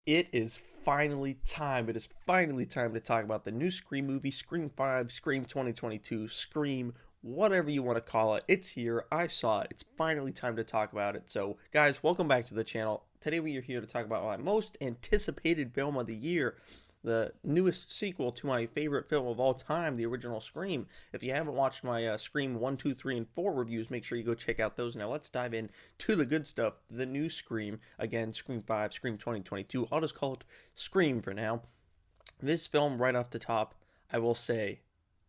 It is finally time. It is finally time to talk about the new Scream movie, Scream 5, Scream 2022, Scream, whatever you want to call it. It's here. I saw it. It's finally time to talk about it. So, guys, welcome back to the channel. Today we are here to talk about my most anticipated film of the year, the newest sequel to my favorite film of all time, the original Scream. If you haven't watched my Scream 1, 2, 3, and 4 reviews, make sure you go check out those. Now let's dive in to the good stuff, the new Scream. Again, Scream 5, Scream 2022. I'll just call it Scream for now. This film, right off the top, I will say,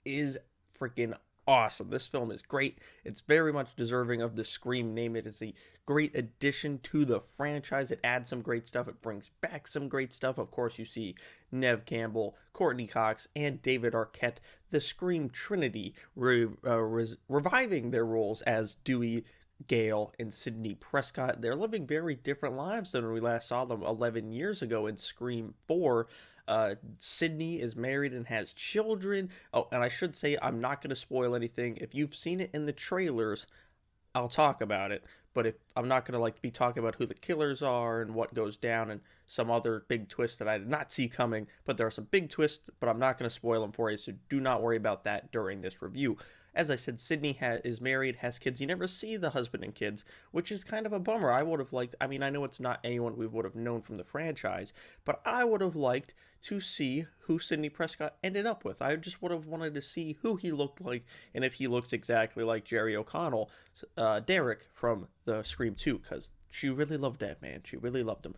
is freaking awesome. This film is great. It's very much deserving of the Scream name. It is a great addition to the franchise. It adds some great stuff. It brings back some great stuff. Of course, you see Neve Campbell, Courtney Cox, and David Arquette, the Scream Trinity, reviving their roles as Dewey, Gale, and Sidney Prescott. They're living very different lives than when we last saw them 11 years ago in Scream 4. Sidney is married and has children. Oh, and I should say, I'm not going to spoil anything. If you've seen it in the trailers, I'll talk about it. But if I'm not going to be talking about who the killers are and what goes down and some other big twist that I did not see coming, but there are some big twists, but I'm not going to spoil them for you, so do not worry about that during this review. As I said, Sidney is married, has kids. You never see the husband and kids, which is kind of a bummer. I would have liked, I mean, I know it's not anyone we would have known from the franchise, but I would have liked to see who Sidney Prescott ended up with. I just would have wanted to see who he looked like and if he looks exactly like Jerry O'Connell, Derek from the Scream 2, because she really loved that man. She really loved him.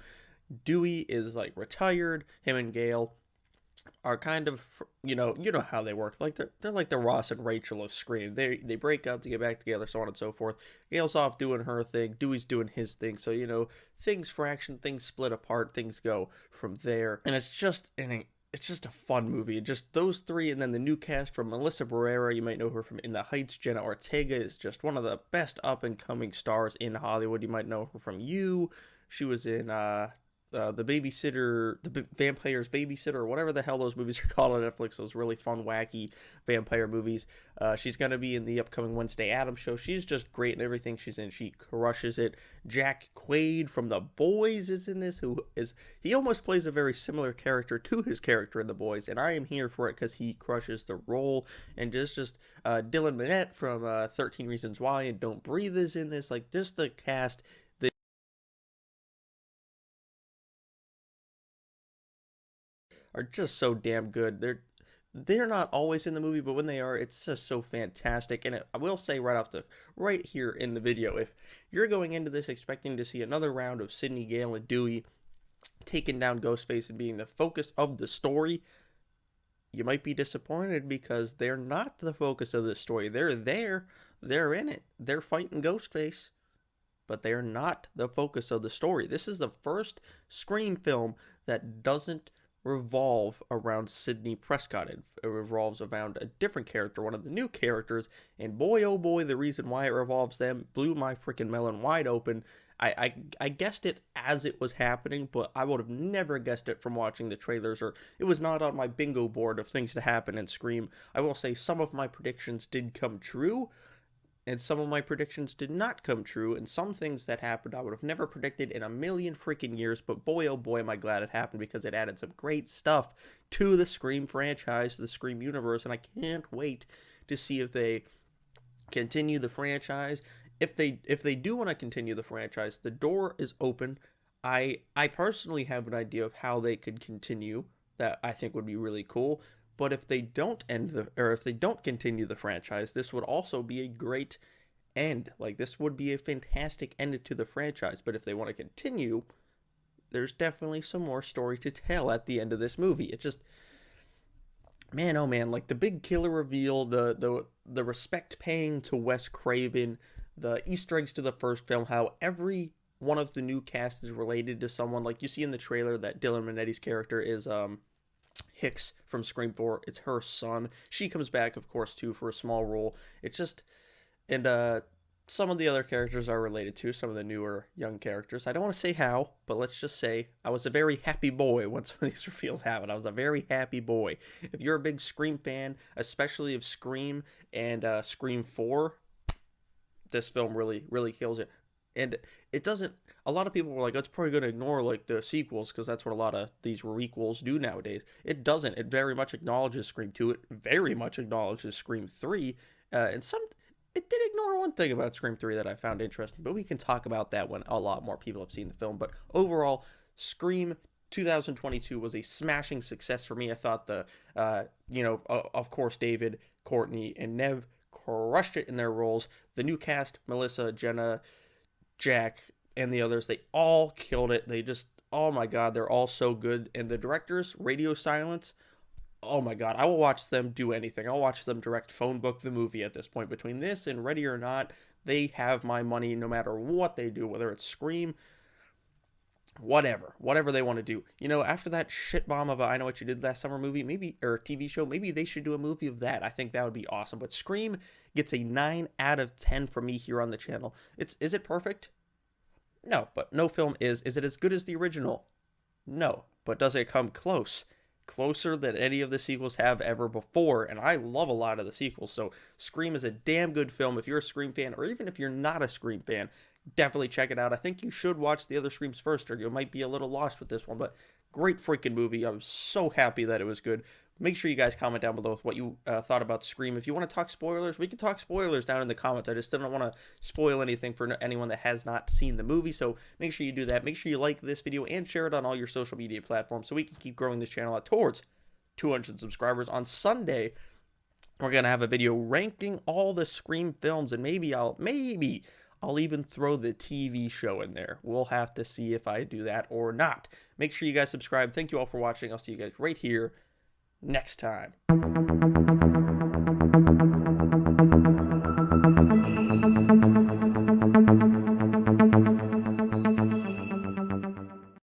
Dewey is retired. Him and Gale are kind of, you know how they work. They're like the Ross and Rachel of Scream. They break up to get back together, so on and so forth. Gale's off doing her thing. Dewey's doing his thing. So things fraction, things split apart, things go from there. And it's just a fun movie. Just those three, and then the new cast from Melissa Barrera. You might know her from In the Heights. Jenna Ortega is just one of the best up and coming stars in Hollywood. You might know her from You. She was in the babysitter, the vampire's babysitter, or whatever the hell those movies are called on Netflix. Those really fun, wacky vampire movies. She's going to be in the upcoming Wednesday Addams show. She's just great in everything she's in. She crushes it. Jack Quaid from The Boys is in this. He almost plays a very similar character to his character in The Boys, and I am here for it because he crushes the role. And just Dylan Minnette from 13 Reasons Why and Don't Breathe is in this. Just the cast are just so damn good. They're not always in the movie, but when they are, it's just so fantastic. And I will say right here in the video, if you're going into this expecting to see another round of Sidney, Gale, and Dewey taking down Ghostface and being the focus of the story, you might be disappointed because they're not the focus of the story. They're there, they're in it, they're fighting Ghostface, but they're not the focus of the story. This is the first Scream film that doesn't revolve around Sidney Prescott. It revolves around a different character, one of the new characters, and boy oh boy, the reason why it revolves them blew my freaking melon wide open. I guessed it as it was happening, but I would have never guessed it from watching the trailers, or it was not on my bingo board of things to happen in Scream. I will say some of my predictions did come true, and some of my predictions did not come true, and some things that happened I would have never predicted in a million freaking years, but boy oh boy am I glad it happened, because it added some great stuff to the Scream franchise, the Scream universe, and I can't wait to see if they continue the franchise. If they do want to continue the franchise, the door is open. I personally have an idea of how they could continue that I think would be really cool. But if they don't if they don't continue the franchise, this would also be a great end. This would be a fantastic end to the franchise. But if they want to continue, there's definitely some more story to tell at the end of this movie. It just, man, oh man, the big killer reveal, the respect paying to Wes Craven, the Easter eggs to the first film, how every one of the new cast is related to someone. You see in the trailer that Dylan Minnetti's character is Hicks from Scream 4. It's her son. She comes back, of course, too, for a small role. It's just, and some of the other characters are related to some of the newer young characters. I don't want to say how, but let's just say I was a very happy boy when some of these reveals happened. I was a very happy boy. If you're a big Scream fan, especially of Scream and Scream 4, this film really kills it. And it doesn't, a lot of people were like, it's probably going to ignore like the sequels because that's what a lot of these requels do nowadays. It doesn't. It very much acknowledges Scream 2. It very much acknowledges Scream 3. And some, it did ignore one thing about Scream 3 that I found interesting, but we can talk about that when a lot more people have seen the film. But overall, Scream 2022 was a smashing success for me. I thought of course, David, Courtney, and Nev crushed it in their roles. The new cast, Melissa, Jenna, Jack, and the others, they all killed it. They just, oh my god, they're all so good. And the directors, Radio Silence, oh my god, I will watch them do anything. I'll watch them direct phone book the movie at this point. Between this and Ready or Not, they have my money no matter what they do, whether it's Scream, whatever they want to do. After that shit bomb of a I Know What You Did Last Summer movie, maybe, or TV show, maybe they should do a movie of that. I think that would be awesome. But Scream gets a 9 out of 10 from me here on the channel. Is it perfect? No, but no film is. Is it as good as the original? No, but does it come close? Closer than any of the sequels have ever before, and I love a lot of the sequels, so Scream is a damn good film. If you're a Scream fan, or even if you're not a Scream fan, definitely check it out. I think you should watch the other Screams first, or you might be a little lost with this one, but great freaking movie. I'm so happy that it was good. Make sure you guys comment down below with what you thought about Scream. If you want to talk spoilers, we can talk spoilers down in the comments. I just don't want to spoil anything for anyone that has not seen the movie, so make sure you do that. Make sure you like this video and share it on all your social media platforms so we can keep growing this channel out towards 200 subscribers. On Sunday, we're going to have a video ranking all the Scream films, and maybe I'll even throw the TV show in there. We'll have to see if I do that or not. Make sure you guys subscribe. Thank you all for watching. I'll see you guys right here next time.